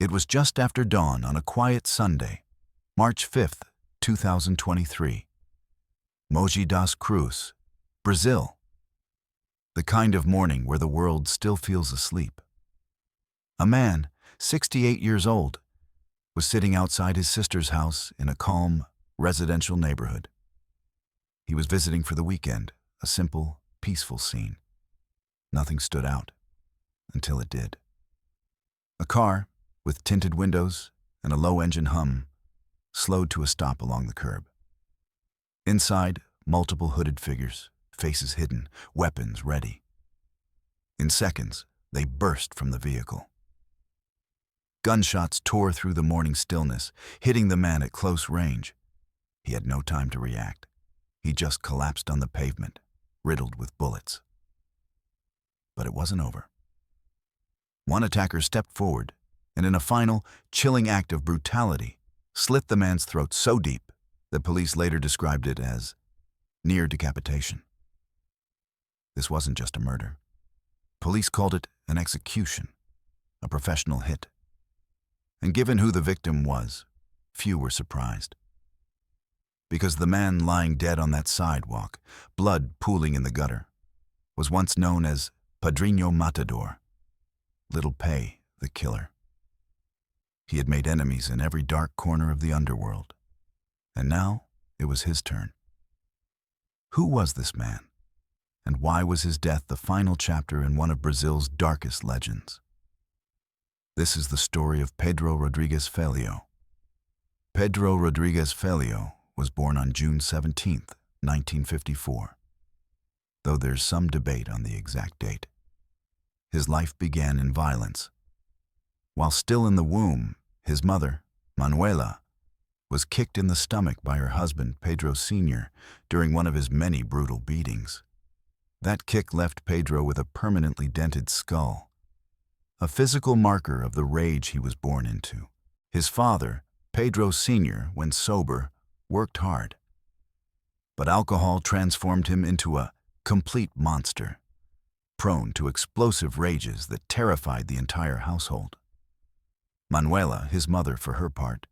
It was just after dawn on a quiet Sunday, March 5th, 2023. Mogi das Cruzes, Brazil. The kind of morning where the world still feels asleep. A man, 68 years old, was sitting outside his sister's house in a calm, residential neighborhood. He was visiting for the weekend, a simple, peaceful scene. Nothing stood out, until it did. A car, with tinted windows and a low engine hum, slowed to a stop along the curb. Inside, multiple hooded figures, faces hidden, weapons ready. In seconds, they burst from the vehicle. Gunshots tore through the morning stillness, hitting the man at close range. He had no time to react. He just collapsed on the pavement, riddled with bullets. But it wasn't over. One attacker stepped forward, and in a final, chilling act of brutality, slit the man's throat so deep that police later described it as near decapitation. This wasn't just a murder. Police called it an execution, a professional hit. And given who the victim was, few were surprised. Because the man lying dead on that sidewalk, blood pooling in the gutter, was once known as Padrinho Matador, Little Pay the Killer. He had made enemies in every dark corner of the underworld, and now it was his turn. Who was this man, and why was his death the final chapter in one of Brazil's darkest legends? This is the story of Pedro Rodrigues Filho. Pedro Rodrigues Filho was born on June 17, 1954, though there's some debate on the exact date. His life began in violence. While still in the womb, his mother, Manuela, was kicked in the stomach by her husband, Pedro Sr., during one of his many brutal beatings. That kick left Pedro with a permanently dented skull, a physical marker of the rage he was born into. His father, Pedro Sr., when sober, worked hard. But alcohol transformed him into a complete monster, prone to explosive rages that terrified the entire household. Manuela, his mother for her part,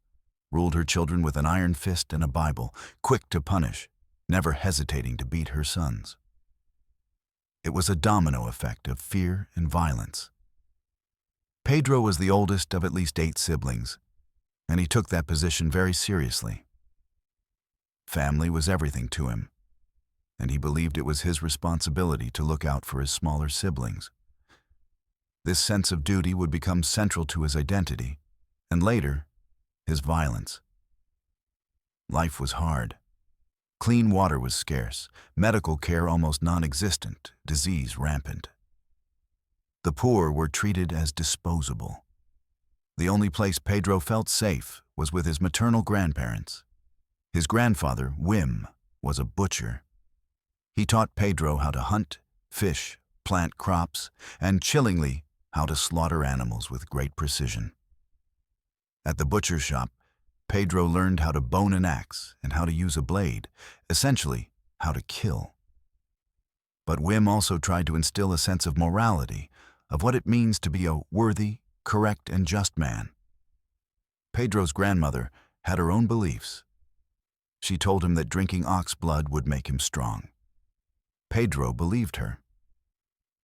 ruled her children with an iron fist and a Bible, quick to punish, never hesitating to beat her sons. It was a domino effect of fear and violence. Pedro was the oldest of at least 8 siblings, and he took that position very seriously. Family was everything to him, and he believed it was his responsibility to look out for his smaller siblings. This sense of duty would become central to his identity, and later, his violence. Life was hard. Clean water was scarce, medical care almost non-existent, disease rampant. The poor were treated as disposable. The only place Pedro felt safe was with his maternal grandparents. His grandfather, Wim, was a butcher. He taught Pedro how to hunt, fish, plant crops, and, chillingly, how to slaughter animals with great precision. At the butcher shop, Pedro learned how to bone an axe and how to use a blade, essentially, how to kill. But Wim also tried to instill a sense of morality, of what it means to be a worthy, correct, and just man. Pedro's grandmother had her own beliefs. She told him that drinking ox blood would make him strong. Pedro believed her.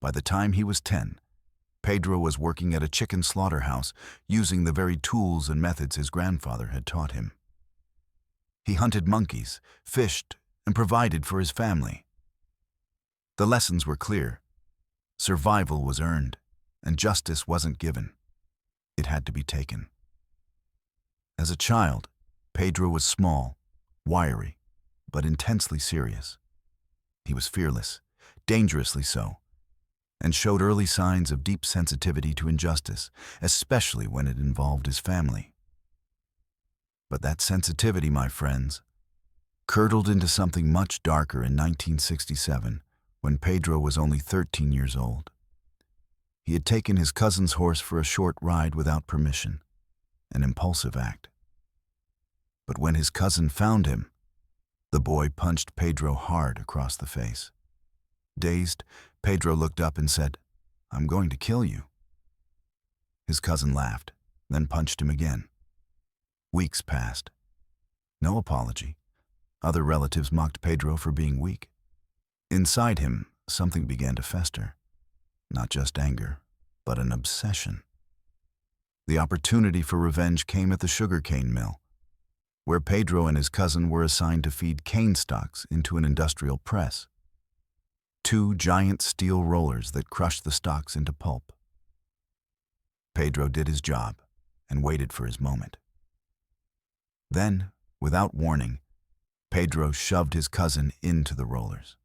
By the time he was 10, Pedro was working at a chicken slaughterhouse, using the very tools and methods his grandfather had taught him. He hunted monkeys, fished, and provided for his family. The lessons were clear. Survival was earned, and justice wasn't given. It had to be taken. As a child, Pedro was small, wiry, but intensely serious. He was fearless, dangerously so, and showed early signs of deep sensitivity to injustice, especially when it involved his family. But that sensitivity, my friends, curdled into something much darker in 1967, when Pedro was only 13 years old. He had taken his cousin's horse for a short ride without permission, an impulsive act. But when his cousin found him, the boy punched Pedro hard across the face. Dazed, Pedro looked up and said, "I'm going to kill you." His cousin laughed, then punched him again. Weeks passed. No apology. Other relatives mocked Pedro for being weak. Inside him, something began to fester. Not just anger, but an obsession. The opportunity for revenge came at the sugarcane mill, where Pedro and his cousin were assigned to feed cane stalks into an industrial press. 2 giant steel rollers that crushed the stalks into pulp. Pedro did his job and waited for his moment. Then, without warning, Pedro shoved his cousin into the rollers.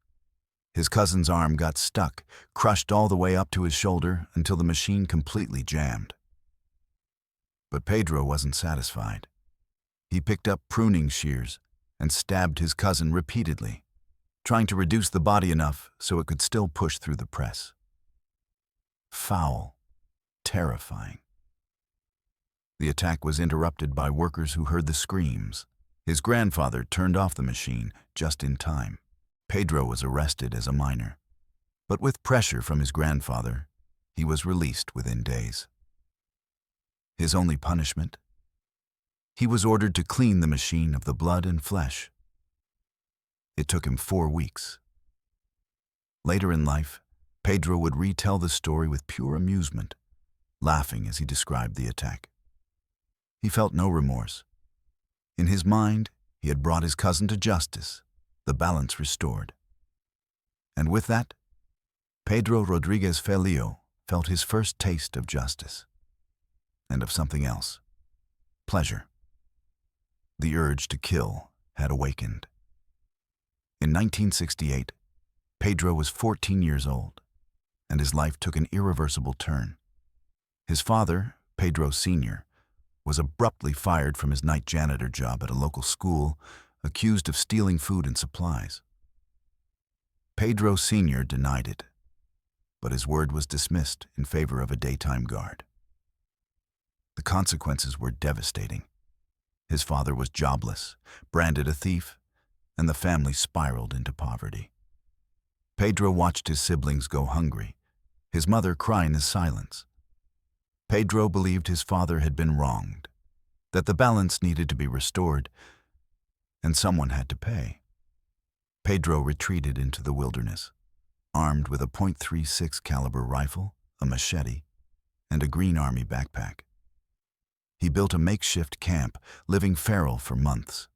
His cousin's arm got stuck, crushed all the way up to his shoulder until the machine completely jammed. But Pedro wasn't satisfied. He picked up pruning shears and stabbed his cousin repeatedly, trying to reduce the body enough so it could still push through the press. Foul, terrifying. The attack was interrupted by workers who heard the screams. His grandfather turned off the machine just in time. Pedro was arrested as a minor, but with pressure from his grandfather, he was released within days. His only punishment? He was ordered to clean the machine of the blood and flesh. It took him 4 weeks. Later in life, Pedro would retell the story with pure amusement, laughing as he described the attack. He felt no remorse. In his mind, he had brought his cousin to justice, the balance restored. And with that, Pedro Rodrigues Filho felt his first taste of justice, and of something else, pleasure. The urge to kill had awakened. In 1968, Pedro was 14 years old, and his life took an irreversible turn. His father, Pedro Sr., was abruptly fired from his night janitor job at a local school, accused of stealing food and supplies. Pedro Sr. denied it, but his word was dismissed in favor of a daytime guard. The consequences were devastating. His father was jobless, branded a thief, and the family spiraled into poverty. Pedro watched his siblings go hungry, his mother cry in his silence. Pedro believed his father had been wronged, that the balance needed to be restored, and someone had to pay. Pedro retreated into the wilderness, armed with a .36 caliber rifle, a machete, and a Green Army backpack. He built a makeshift camp, living feral for months,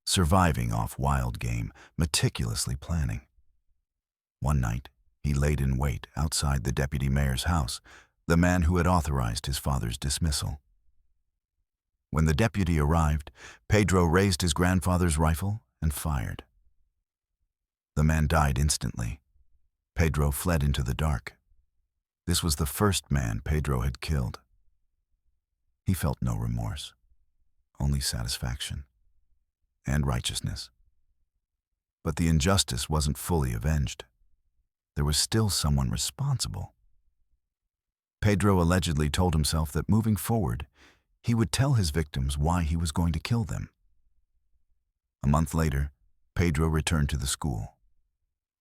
surviving off wild game, meticulously planning. One night, he laid in wait outside the deputy mayor's house, the man who had authorized his father's dismissal. When the deputy arrived, Pedro raised his grandfather's rifle and fired. The man died instantly. Pedro fled into the dark. This was the first man Pedro had killed. He felt no remorse, only satisfaction and righteousness. But the injustice wasn't fully avenged. There was still someone responsible. Pedro allegedly told himself that moving forward, he would tell his victims why he was going to kill them. A month later, Pedro returned to the school.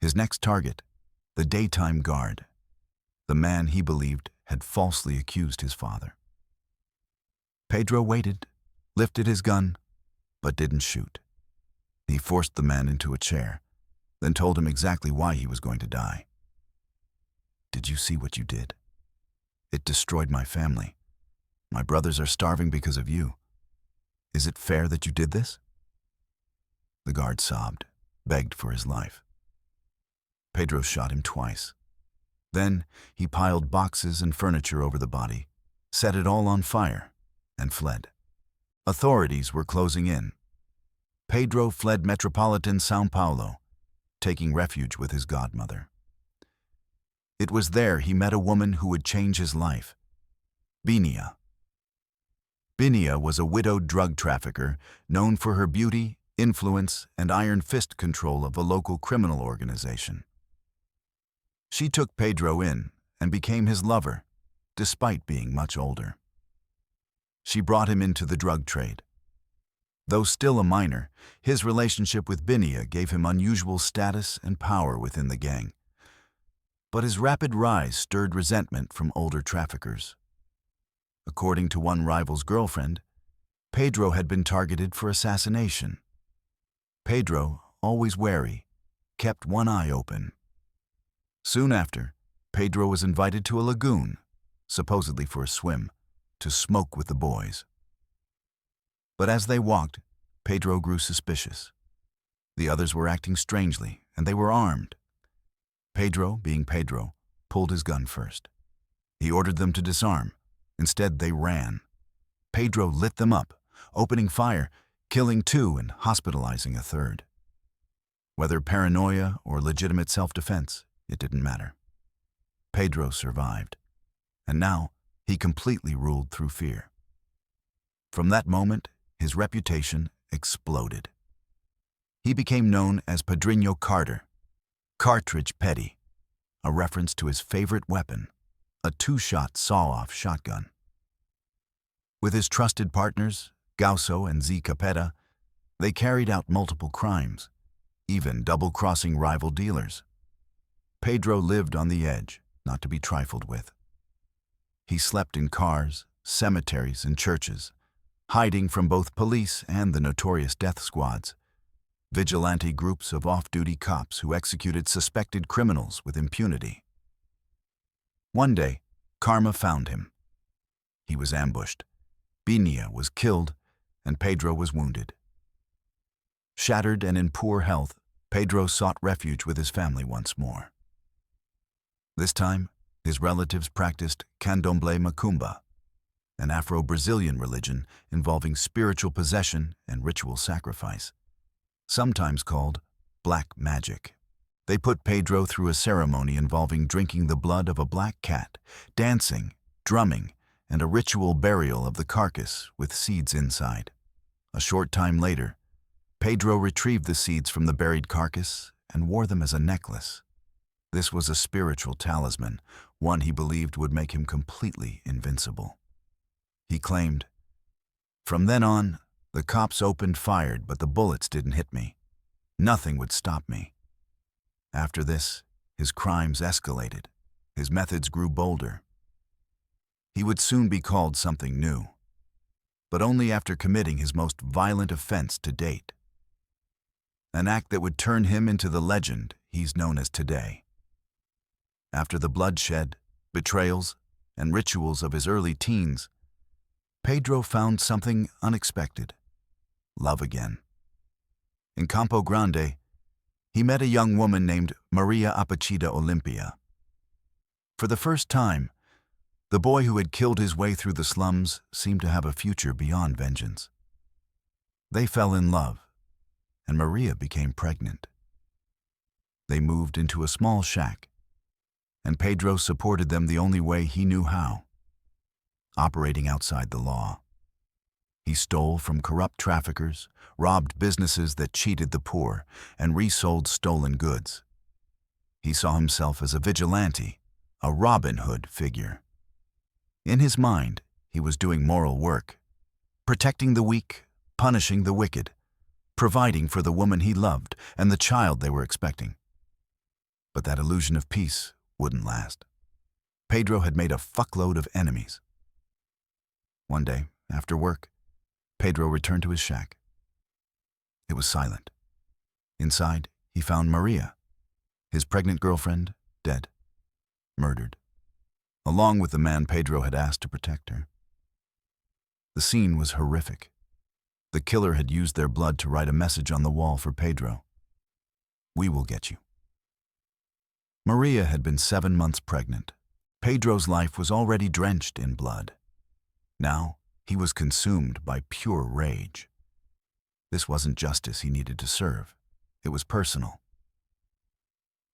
His next target, the daytime guard, the man he believed had falsely accused his father. Pedro waited, lifted his gun, but didn't shoot. He forced the man into a chair, then told him exactly why he was going to die. "Did you see what you did? It destroyed my family. My brothers are starving because of you. Is it fair that you did this?" The guard sobbed, begged for his life. Pedro shot him twice. Then he piled boxes and furniture over the body, set it all on fire, and fled. Authorities were closing in. Pedro fled metropolitan São Paulo, taking refuge with his godmother. It was there he met a woman who would change his life, Binia. Binia was a widowed drug trafficker known for her beauty, influence, and iron fist control of a local criminal organization. She took Pedro in and became his lover, despite being much older. She brought him into the drug trade. Though still a minor, his relationship with Binia gave him unusual status and power within the gang. But his rapid rise stirred resentment from older traffickers. According to one rival's girlfriend, Pedro had been targeted for assassination. Pedro, always wary, kept one eye open. Soon after, Pedro was invited to a lagoon, supposedly for a swim, to smoke with the boys. But as they walked, Pedro grew suspicious. The others were acting strangely, and they were armed. Pedro, being Pedro, pulled his gun first. He ordered them to disarm. Instead, they ran. Pedro lit them up, opening fire, killing 2 and hospitalizing a 3rd. Whether paranoia or legitimate self-defense, it didn't matter. Pedro survived, and now he completely ruled through fear. From that moment, his reputation exploded. He became known as Padrino Carter, Cartridge Petty, a reference to his favorite weapon, a 2-shot saw-off shotgun. With his trusted partners, Gauso and Z. Capetta, they carried out multiple crimes, even double-crossing rival dealers. Pedro lived on the edge, not to be trifled with. He slept in cars, cemeteries, and churches, hiding from both police and the notorious death squads, vigilante groups of off-duty cops who executed suspected criminals with impunity. One day, karma found him. He was ambushed. Binia was killed, and Pedro was wounded. Shattered and in poor health, Pedro sought refuge with his family once more. This time, his relatives practiced candomblé macumba, an Afro-Brazilian religion involving spiritual possession and ritual sacrifice, sometimes called black magic. They put Pedro through a ceremony involving drinking the blood of a black cat, dancing, drumming, and a ritual burial of the carcass with seeds inside. A short time later, Pedro retrieved the seeds from the buried carcass and wore them as a necklace. This was a spiritual talisman, one he believed would make him completely invincible. He claimed, "From then on, the cops opened fire, but the bullets didn't hit me. Nothing would stop me." After this, his crimes escalated. His methods grew bolder. He would soon be called something new, but only after committing his most violent offense to date. An act that would turn him into the legend he's known as today. After the bloodshed, betrayals, and rituals of his early teens, Pedro found something unexpected: love again. In Campo Grande, he met a young woman named Maria Apachida Olympia. For the first time, the boy who had killed his way through the slums seemed to have a future beyond vengeance. They fell in love, and Maria became pregnant. They moved into a small shack, and Pedro supported them the only way he knew how, operating outside the law. He stole from corrupt traffickers, robbed businesses that cheated the poor, and resold stolen goods. He saw himself as a vigilante, a Robin Hood figure. In his mind, he was doing moral work, protecting the weak, punishing the wicked, providing for the woman he loved and the child they were expecting. But that illusion of peace wouldn't last. Pedro had made a fuckload of enemies. One day, after work, Pedro returned to his shack. It was silent. Inside, he found Maria, his pregnant girlfriend, dead, murdered, along with the man Pedro had asked to protect her. The scene was horrific. The killer had used their blood to write a message on the wall for Pedro. "We will get you." Maria had been 7 months pregnant. Pedro's life was already drenched in blood. Now, he was consumed by pure rage. This wasn't justice he needed to serve. It was personal.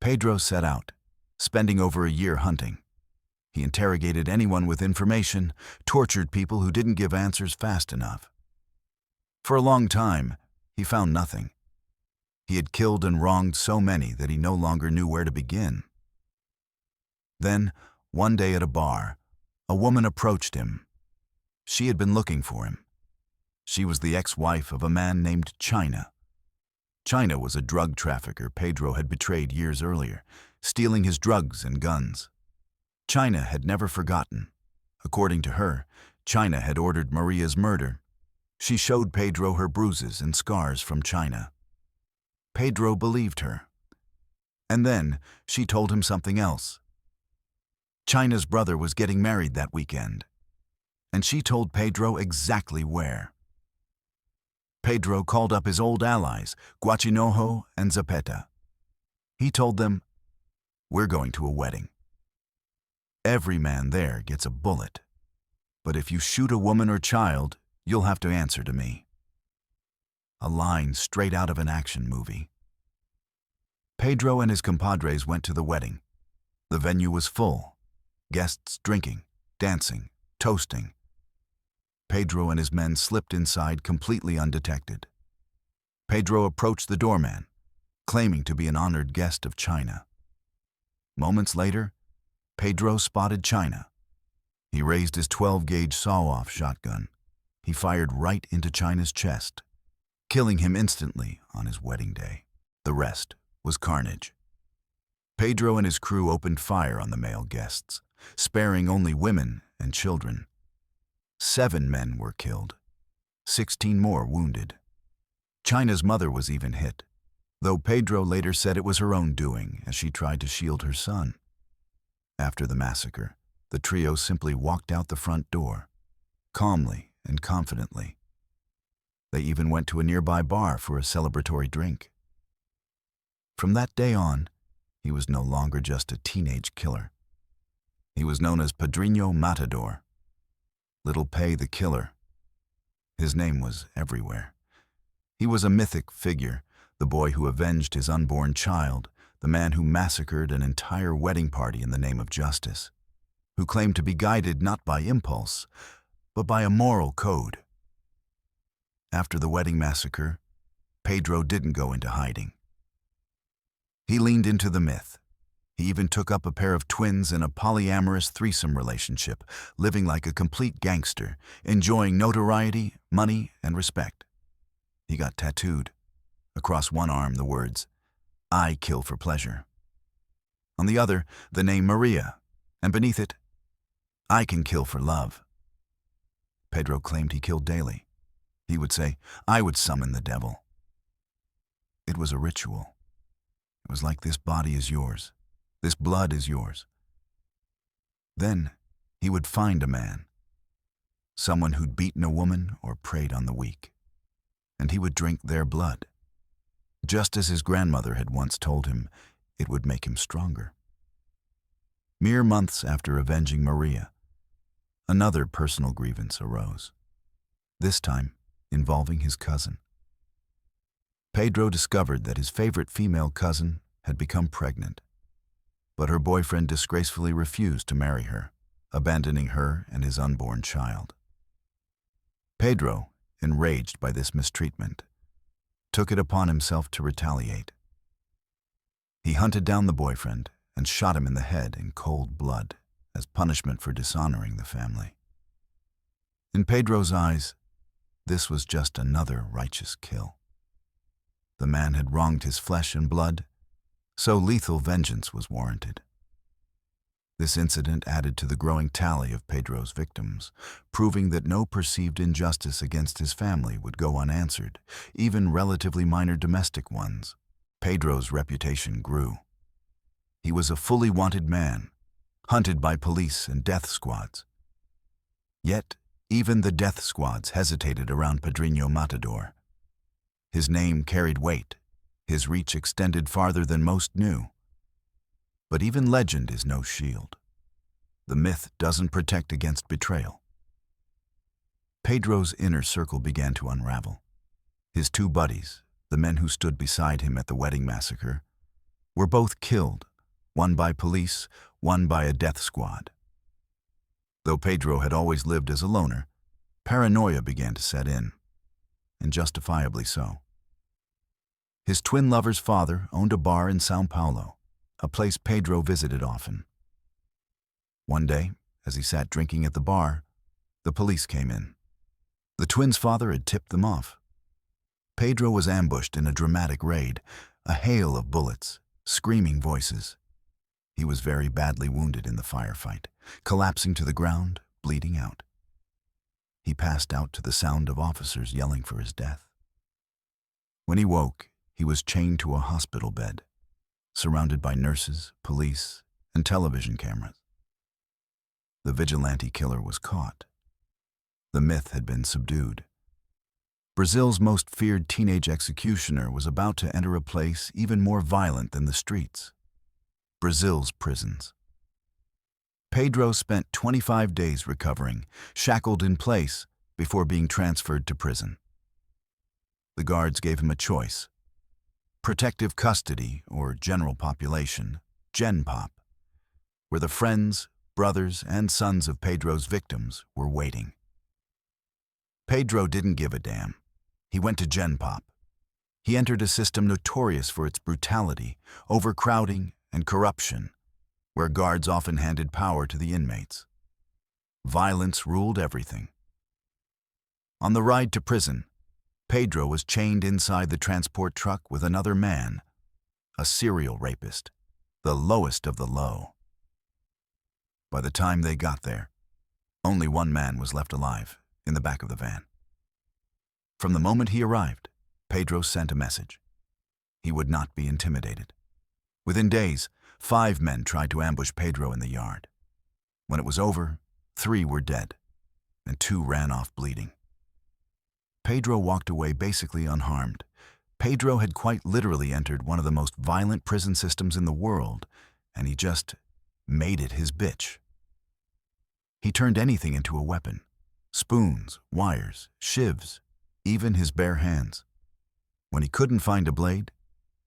Pedro set out, spending over a year hunting. He interrogated anyone with information, tortured people who didn't give answers fast enough. For a long time, he found nothing. He had killed and wronged so many that he no longer knew where to begin. Then, one day at a bar, a woman approached him. She had been looking for him. She was the ex-wife of a man named China. China was a drug trafficker Pedro had betrayed years earlier, stealing his drugs and guns. China had never forgotten. According to her, China had ordered Maria's murder. She showed Pedro her bruises and scars from China. Pedro believed her. And then she told him something else. China's brother was getting married that weekend, and she told Pedro exactly where. Pedro called up his old allies, Guachinojo and Zapeta. He told them, "We're going to a wedding. Every man there gets a bullet, but if you shoot a woman or child, you'll have to answer to me." A line straight out of an action movie. Pedro and his compadres went to the wedding. The venue was full, guests drinking, dancing, toasting. Pedro and his men slipped inside completely undetected. Pedro approached the doorman, claiming to be an honored guest of China. Moments later, Pedro spotted China. He raised his 12-gauge saw-off shotgun. He fired right into China's chest, killing him instantly on his wedding day. The rest was carnage. Pedro and his crew opened fire on the male guests, sparing only women and children. 7 men were killed, 16 more wounded. China's mother was even hit, though Pedro later said it was her own doing as she tried to shield her son. After the massacre, the trio simply walked out the front door, calmly and confidently. They even went to a nearby bar for a celebratory drink. From that day on, he was no longer just a teenage killer. He was known as Padrino Matador, Little Pay the Killer. His name was everywhere. He was a mythic figure, the boy who avenged his unborn child, the man who massacred an entire wedding party in the name of justice, who claimed to be guided not by impulse, but by a moral code. After the wedding massacre, Pedro didn't go into hiding. He leaned into the myth. He even took up a pair of twins in a polyamorous threesome relationship, living like a complete gangster, enjoying notoriety, money, and respect. He got tattooed. Across one arm, the words, "I kill for pleasure." On the other, the name Maria, and beneath it, "I can kill for love." Pedro claimed he killed daily. He would say, "I would summon the devil." It was a ritual. It was like, "This body is yours. This blood is yours." Then he would find a man, someone who'd beaten a woman or preyed on the weak, and he would drink their blood, just as his grandmother had once told him it would make him stronger. Mere months after avenging Maria, another personal grievance arose, this time involving his cousin. Pedro discovered that his favorite female cousin had become pregnant, but her boyfriend disgracefully refused to marry her, abandoning her and his unborn child. Pedro, enraged by this mistreatment, took it upon himself to retaliate. He hunted down the boyfriend and shot him in the head in cold blood as punishment for dishonoring the family. In Pedro's eyes, this was just another righteous kill. The man had wronged his flesh and blood, so lethal vengeance was warranted. This incident added to the growing tally of Pedro's victims, proving that no perceived injustice against his family would go unanswered, even relatively minor domestic ones. Pedro's reputation grew. He was a fully wanted man, hunted by police and death squads. Yet, even the death squads hesitated around Padrino Matador. His name carried weight. His reach extended farther than most knew. But even legend is no shield. The myth doesn't protect against betrayal. Pedro's inner circle began to unravel. His 2 buddies, the men who stood beside him at the wedding massacre, were both killed, one by police, one by a death squad. Though Pedro had always lived as a loner, paranoia began to set in, and justifiably so. His twin lover's father owned a bar in São Paulo, a place Pedro visited often. One day, as he sat drinking at the bar, the police came in. The twins' father had tipped them off. Pedro was ambushed in a dramatic raid, a hail of bullets, screaming voices. He was very badly wounded in the firefight, collapsing to the ground, bleeding out. he passed out to the sound of officers yelling for his death. When he woke, he was chained to a hospital bed, surrounded by nurses, police, and television cameras. The vigilante killer was caught. The myth had been subdued. Brazil's most feared teenage executioner was about to enter a place even more violent than the streets: Brazil's prisons. Pedro spent 25 days recovering, shackled in place, before being transferred to prison. The guards gave him a choice: protective custody or general population, GenPop, where the friends, brothers, and sons of Pedro's victims were waiting. Pedro didn't give a damn. He went to GenPop. He entered a system notorious for its brutality, overcrowding, and corruption, where guards often handed power to the inmates. Violence ruled everything. On the ride to prison, Pedro was chained inside the transport truck with another man, a serial rapist, the lowest of the low. By the time they got there, only one man was left alive, in the back of the van. From the moment he arrived, Pedro sent a message. He would not be intimidated. Within days, 5 men tried to ambush Pedro in the yard. When it was over, 3 were dead, and 2 ran off bleeding. Pedro walked away basically unharmed. Pedro had quite literally entered one of the most violent prison systems in the world, and he just made it his bitch. He turned anything into a weapon: spoons, wires, shivs, even his bare hands. When he couldn't find a blade,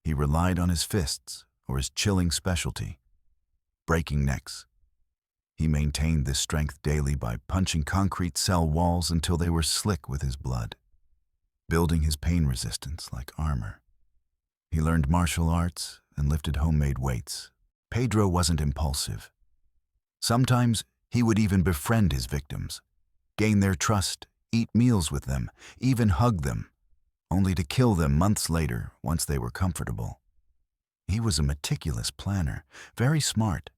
he relied on his fists or his chilling specialty: breaking necks. He maintained this strength daily by punching concrete cell walls until they were slick with his blood, building his pain resistance like armor. He learned martial arts and lifted homemade weights. Pedro wasn't impulsive. Sometimes he would even befriend his victims, gain their trust, eat meals with them, even hug them, only to kill them months later once they were comfortable. He was a meticulous planner, very smart.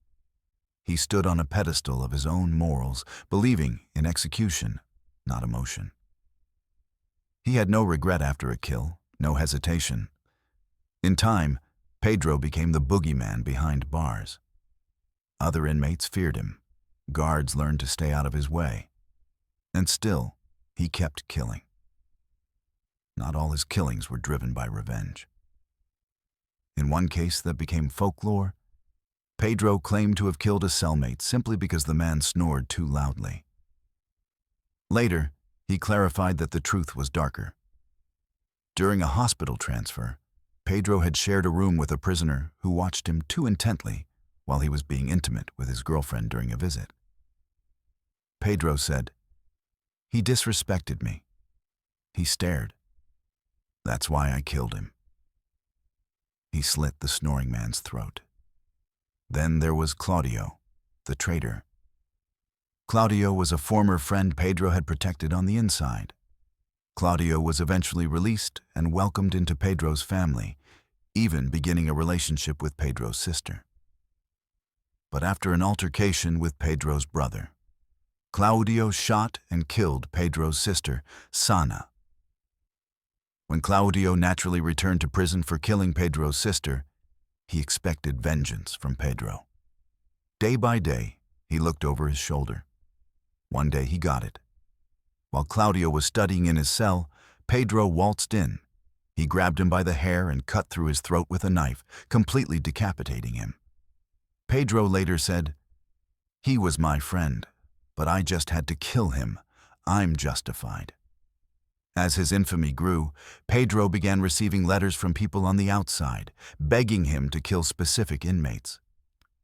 He stood on a pedestal of his own morals, believing in execution, not emotion. He had no regret after a kill, no hesitation. In time, Pedro became the boogeyman behind bars. Other inmates feared him. Guards learned to stay out of his way. And still, he kept killing. Not all his killings were driven by revenge. In one case that became folklore, Pedro claimed to have killed a cellmate simply because the man snored too loudly. Later, he clarified that the truth was darker. During a hospital transfer, Pedro had shared a room with a prisoner who watched him too intently while he was being intimate with his girlfriend during a visit. Pedro said, "He disrespected me. He stared. That's why I killed him." He slit the snoring man's throat. Then there was Claudio, the traitor. Claudio was a former friend Pedro had protected on the inside. Claudio was eventually released and welcomed into Pedro's family, even beginning a relationship with Pedro's sister. But after an altercation with Pedro's brother, Claudio shot and killed Pedro's sister, Sana. When Claudio naturally returned to prison for killing Pedro's sister, he expected vengeance from Pedro. Day by day, he looked over his shoulder. One day he got it. While Claudio was studying in his cell, Pedro waltzed in. He grabbed him by the hair and cut through his throat with a knife, completely decapitating him. Pedro later said, "He was my friend, but I just had to kill him. I'm justified." As his infamy grew, Pedro began receiving letters from people on the outside, begging him to kill specific inmates: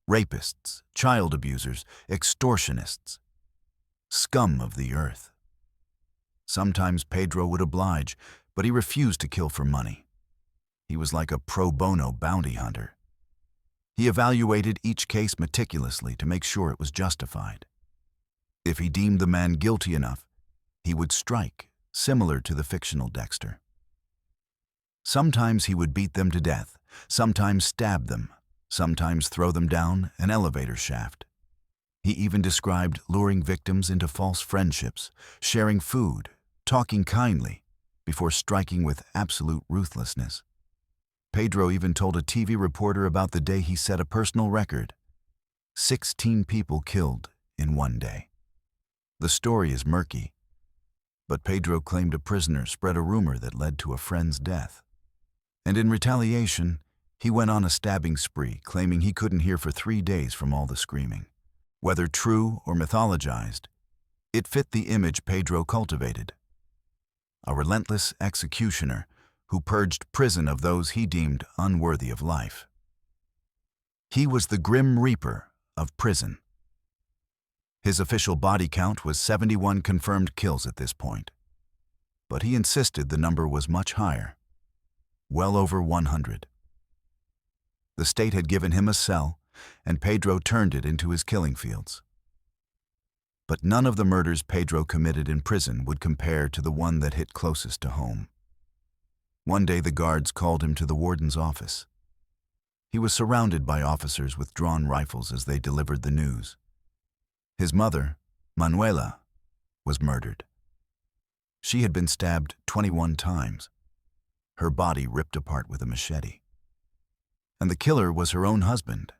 rapists, child abusers, extortionists, scum of the earth. Sometimes Pedro would oblige, but he refused to kill for money. He was like a pro bono bounty hunter. He evaluated each case meticulously to make sure it was justified. If he deemed the man guilty enough, he would strike, similar to the fictional Dexter. Sometimes he would beat them to death, sometimes stab them, sometimes throw them down an elevator shaft. He even described luring victims into false friendships, sharing food, talking kindly, before striking with absolute ruthlessness. Pedro even told a TV reporter about the day he set a personal record: 16 people killed in one day. The story is murky, but Pedro claimed a prisoner spread a rumor that led to a friend's death. And in retaliation, he went on a stabbing spree, claiming he couldn't hear for 3 days from all the screaming. Whether true or mythologized, it fit the image Pedro cultivated: a relentless executioner who purged prison of those he deemed unworthy of life. He was the Grim Reaper of prison. His official body count was 71 confirmed kills at this point, but he insisted the number was much higher, well over 100. The state had given him a cell, and Pedro turned it into his killing fields. But none of the murders Pedro committed in prison would compare to the one that hit closest to home. One day the guards called him to the warden's office. He was surrounded by officers with drawn rifles as they delivered the news. His mother, Manuela, was murdered. She had been stabbed 21 times, her body ripped apart with a machete. And the killer was her own husband,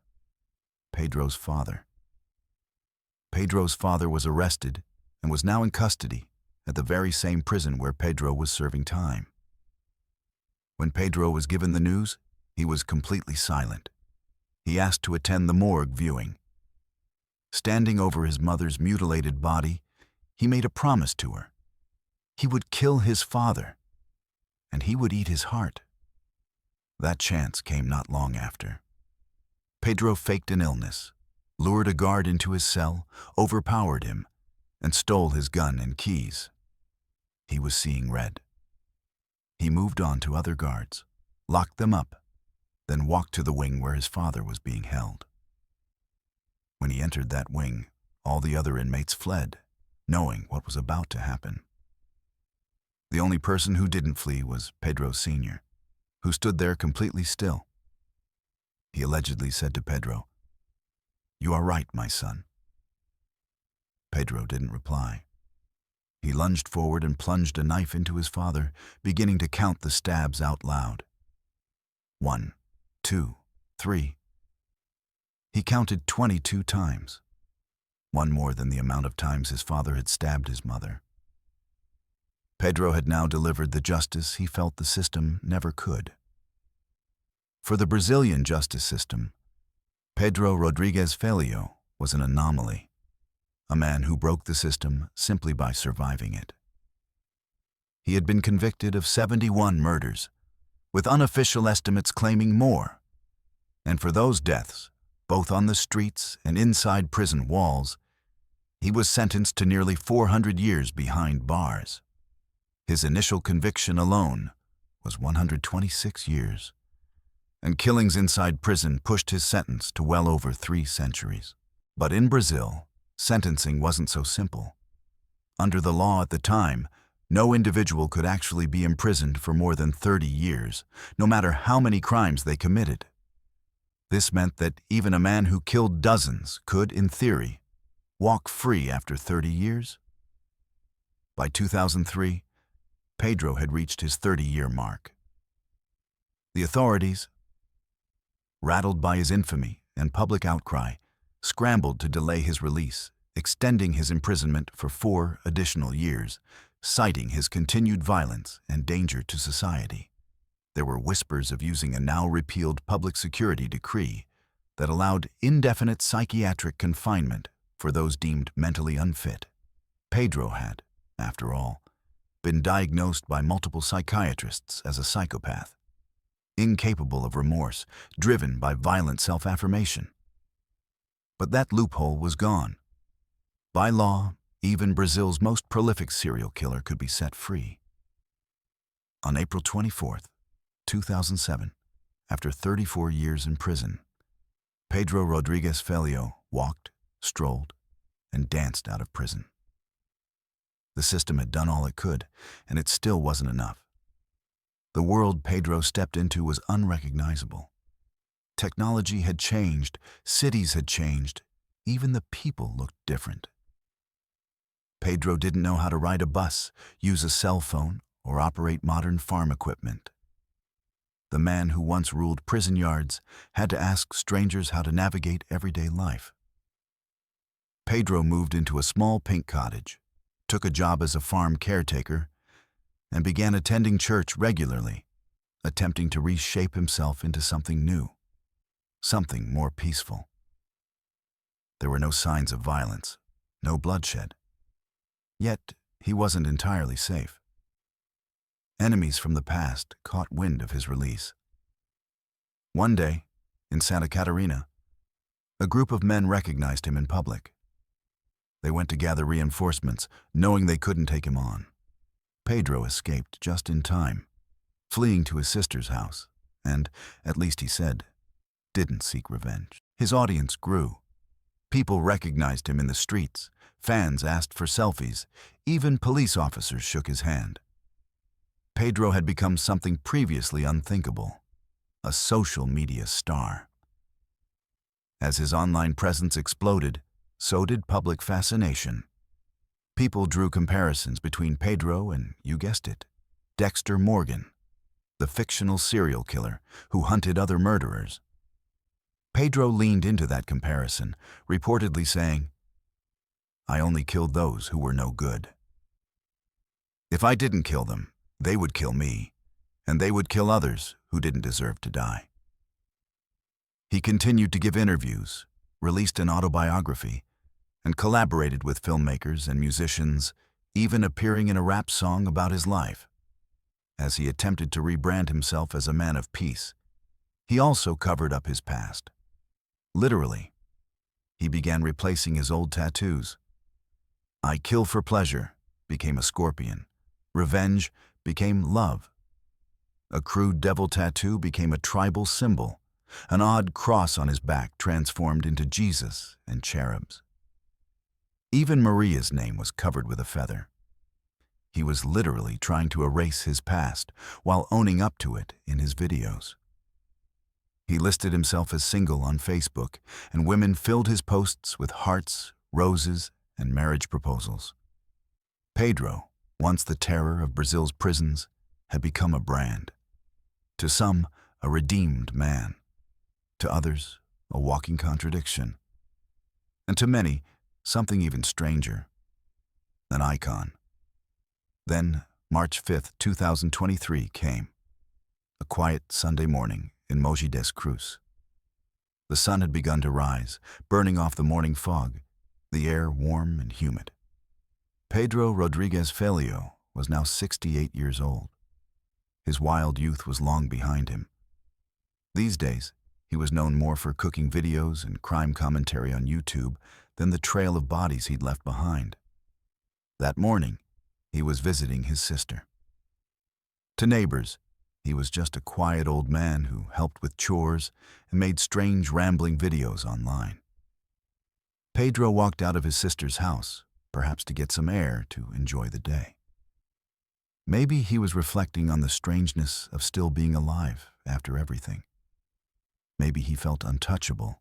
Pedro's father. Pedro's father was arrested and was now in custody at the very same prison where Pedro was serving time. When Pedro was given the news, he was completely silent. He asked to attend the morgue viewing. Standing over his mother's mutilated body, he made a promise to her. He would kill his father, and he would eat his heart. That chance came not long after. Pedro faked an illness, lured a guard into his cell, overpowered him, and stole his gun and keys. He was seeing red. He moved on to other guards, locked them up, then walked to the wing where his father was being held. When he entered that wing, all the other inmates fled, knowing what was about to happen. The only person who didn't flee was Pedro Sr., who stood there completely still. He allegedly said to Pedro, "You are right, my son." Pedro didn't reply. He lunged forward and plunged a knife into his father, beginning to count the stabs out loud. 1, 2, 3. He counted 22 times, one more than the amount of times his father had stabbed his mother. Pedro had now delivered the justice he felt the system never could. For the Brazilian justice system, Pedro Rodrigues Filho was an anomaly, a man who broke the system simply by surviving it. He had been convicted of 71 murders, with unofficial estimates claiming more. And for those deaths, both on the streets and inside prison walls, he was sentenced to nearly 400 years behind bars. His initial conviction alone was 126 years, and killings inside prison pushed his sentence to well over 3 centuries. But in Brazil, sentencing wasn't so simple. Under the law at the time, no individual could actually be imprisoned for more than 30 years, no matter how many crimes they committed. This meant that even a man who killed dozens could, in theory, walk free after 30 years. By 2003, Pedro had reached his 30-year mark. The authorities, rattled by his infamy and public outcry, scrambled to delay his release, extending his imprisonment for 4 additional years, citing his continued violence and danger to society. There were whispers of using a now-repealed public security decree that allowed indefinite psychiatric confinement for those deemed mentally unfit. Pedro had, after all, been diagnosed by multiple psychiatrists as a psychopath, incapable of remorse, driven by violent self-affirmation. But that loophole was gone. By law, even Brazil's most prolific serial killer could be set free. On April 24, 2007, after 34 years in prison, Pedro Rodrigues Filho walked, strolled, and danced out of prison. The system had done all it could, and it still wasn't enough. The world Pedro stepped into was unrecognizable. Technology had changed, cities had changed, even the people looked different. Pedro didn't know how to ride a bus, use a cell phone, or operate modern farm equipment. The man who once ruled prison yards had to ask strangers how to navigate everyday life. Pedro moved into a small pink cottage, took a job as a farm caretaker, and began attending church regularly, attempting to reshape himself into something new, something more peaceful. There were no signs of violence, no bloodshed. Yet, he wasn't entirely safe. Enemies from the past caught wind of his release. One day, in Santa Catarina, a group of men recognized him in public. They went to gather reinforcements, knowing they couldn't take him on. Pedro escaped just in time, fleeing to his sister's house, and, at least he said, didn't seek revenge. His audience grew. People recognized him in the streets, fans asked for selfies, even police officers shook his hand. Pedro had become something previously unthinkable, a social media star. As his online presence exploded, so did public fascination. People drew comparisons between Pedro and, you guessed it, Dexter Morgan, the fictional serial killer who hunted other murderers. Pedro leaned into that comparison, reportedly saying, "I only killed those who were no good. If I didn't kill them, they would kill me, and they would kill others who didn't deserve to die." He continued to give interviews, released an autobiography, and collaborated with filmmakers and musicians, even appearing in a rap song about his life. As he attempted to rebrand himself as a man of peace, he also covered up his past. Literally, he began replacing his old tattoos. "I kill for pleasure" became a scorpion. "Revenge" became love. A crude devil tattoo became a tribal symbol. An odd cross on his back transformed into Jesus and cherubs. Even Maria's name was covered with a feather. He was literally trying to erase his past while owning up to it in his videos. He listed himself as single on Facebook, and women filled his posts with hearts, roses, and marriage proposals. Pedro, once the terror of Brazil's prisons, had become a brand. To some, a redeemed man. To others, a walking contradiction. And to many, something even stranger, an icon. Then, March 5th, 2023 came. A quiet Sunday morning in Mogi das Cruzes. The sun had begun to rise, burning off the morning fog, the air warm and humid. Pedro Rodrigues Filho was now 68 years old. His wild youth was long behind him. These days, he was known more for cooking videos and crime commentary on YouTube than the trail of bodies he'd left behind. That morning, he was visiting his sister. To neighbors, he was just a quiet old man who helped with chores and made strange rambling videos online. Pedro walked out of his sister's house, perhaps to get some air to enjoy the day. Maybe he was reflecting on the strangeness of still being alive after everything. Maybe he felt untouchable,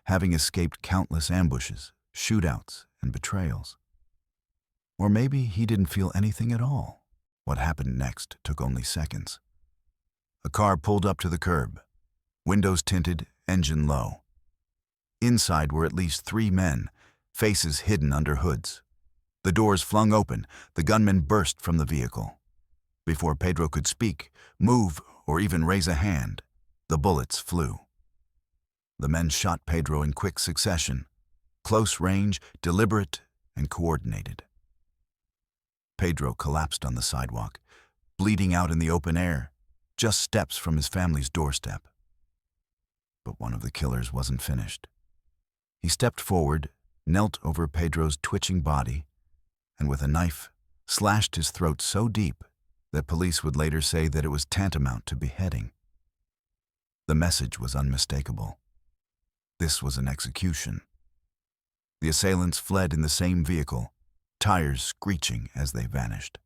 having escaped countless ambushes, shootouts, and betrayals. Or maybe he didn't feel anything at all. What happened next took only seconds. A car pulled up to the curb, windows tinted, engine low. Inside were at least 3 men, faces hidden under hoods. The doors flung open, the gunmen burst from the vehicle. Before Pedro could speak, move, or even raise a hand, the bullets flew. The men shot Pedro in quick succession, close range, deliberate, and coordinated. Pedro collapsed on the sidewalk, bleeding out in the open air, just steps from his family's doorstep. But one of the killers wasn't finished. He stepped forward, knelt over Pedro's twitching body, and with a knife, slashed his throat so deep that police would later say that it was tantamount to beheading. The message was unmistakable. This was an execution. The assailants fled in the same vehicle, tires screeching as they vanished.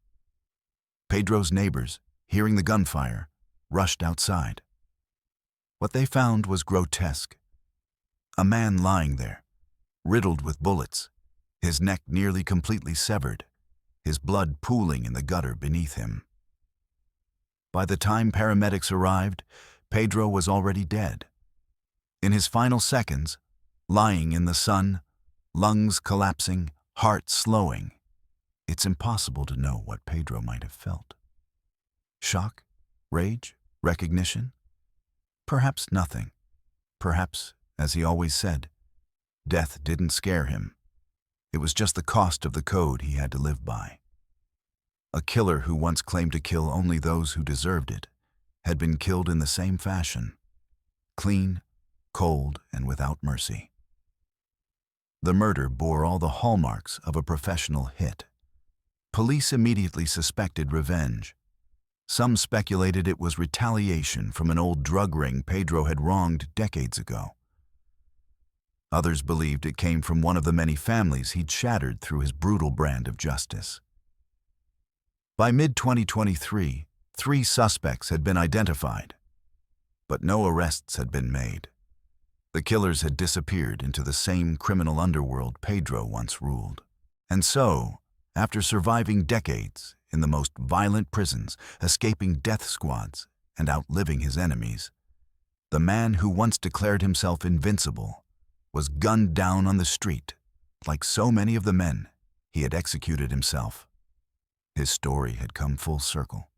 Pedro's neighbors, hearing the gunfire, rushed outside. What they found was grotesque. A man lying there, riddled with bullets, his neck nearly completely severed, his blood pooling in the gutter beneath him. By the time paramedics arrived, Pedro was already dead. In his final seconds, lying in the sun, lungs collapsing, heart slowing, it's impossible to know what Pedro might have felt. Shock? Rage? Recognition? Perhaps nothing. Perhaps, as he always said, death didn't scare him. It was just the cost of the code he had to live by. A killer who once claimed to kill only those who deserved it had been killed in the same fashion, clean, cold, and without mercy. The murder bore all the hallmarks of a professional hit. Police immediately suspected revenge. Some speculated it was retaliation from an old drug ring Pedro had wronged decades ago. Others believed it came from one of the many families he'd shattered through his brutal brand of justice. By mid-2023, 3 suspects had been identified, but no arrests had been made. The killers had disappeared into the same criminal underworld Pedro once ruled. And so, after surviving decades in the most violent prisons, escaping death squads, and outliving his enemies, the man who once declared himself invincible was gunned down on the street, like so many of the men he had executed himself. His story had come full circle.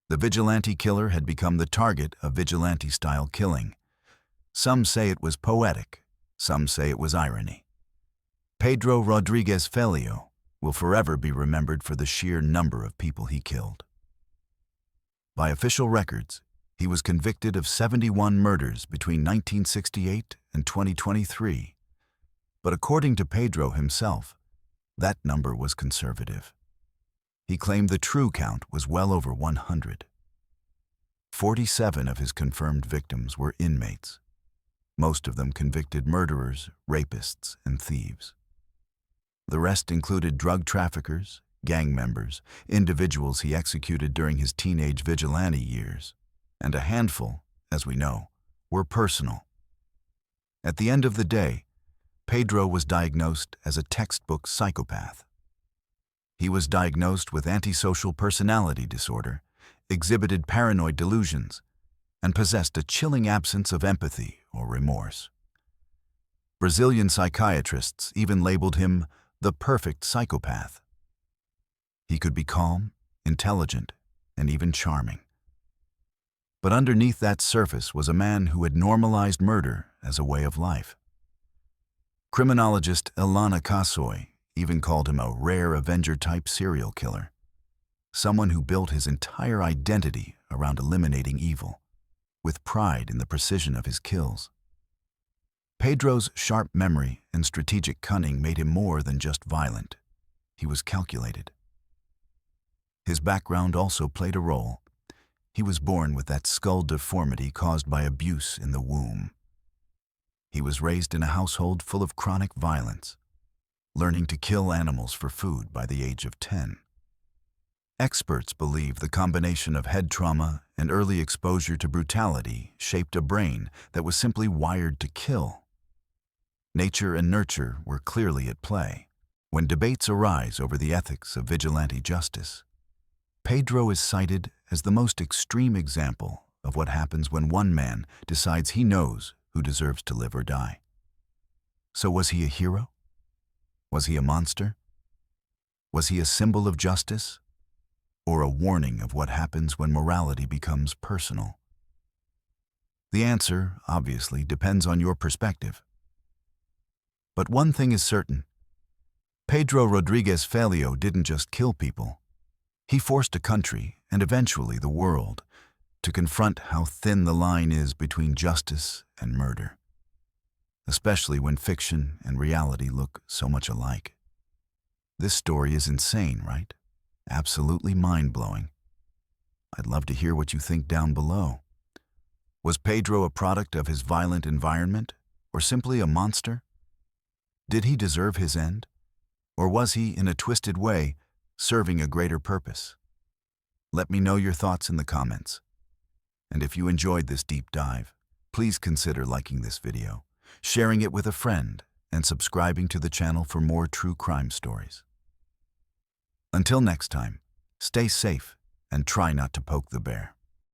The vigilante killer had become the target of vigilante-style killing. Some say it was poetic, some say it was irony. Pedro Rodrigues Filho will forever be remembered for the sheer number of people he killed. By official records, he was convicted of 71 murders between 1968 and 2023. But according to Pedro himself, that number was conservative. He claimed the true count was well over 100. 47 of his confirmed victims were inmates, most of them convicted murderers, rapists, and thieves. The rest included drug traffickers, gang members, individuals he executed during his teenage vigilante years, and a handful, as we know, were personal. At the end of the day, Pedro was diagnosed as a textbook psychopath. He was diagnosed with antisocial personality disorder, exhibited paranoid delusions, and possessed a chilling absence of empathy or remorse. Brazilian psychiatrists even labeled him the perfect psychopath. He could be calm, intelligent, and even charming. But underneath that surface was a man who had normalized murder as a way of life. Criminologist Ilana Kasoy even called him a rare Avenger-type serial killer, someone who built his entire identity around eliminating evil, with pride in the precision of his kills. Pedro's sharp memory and strategic cunning made him more than just violent. He was calculated. His background also played a role. He was born with that skull deformity caused by abuse in the womb. He was raised in a household full of chronic violence, learning to kill animals for food by the age of 10. Experts believe the combination of head trauma and early exposure to brutality shaped a brain that was simply wired to kill. Nature and nurture were clearly at play. When debates arise over the ethics of vigilante justice, Pedro is cited as the most extreme example of what happens when one man decides he knows who deserves to live or die. So was he a hero? Was he a monster? Was he a symbol of justice? Or a warning of what happens when morality becomes personal? The answer, obviously, depends on your perspective. But one thing is certain. Pedro Rodrigues Filho didn't just kill people. He forced a country, and eventually the world, to confront how thin the line is between justice and murder, especially when fiction and reality look so much alike. This story is insane, right? Absolutely mind-blowing. I'd love to hear what you think down below. Was Pedro a product of his violent environment, or simply a monster? Did he deserve his end? Or was he, in a twisted way, serving a greater purpose? Let me know your thoughts in the comments. And if you enjoyed this deep dive, please consider liking this video, sharing it with a friend, and subscribing to the channel for more true crime stories. Until next time, stay safe and try not to poke the bear.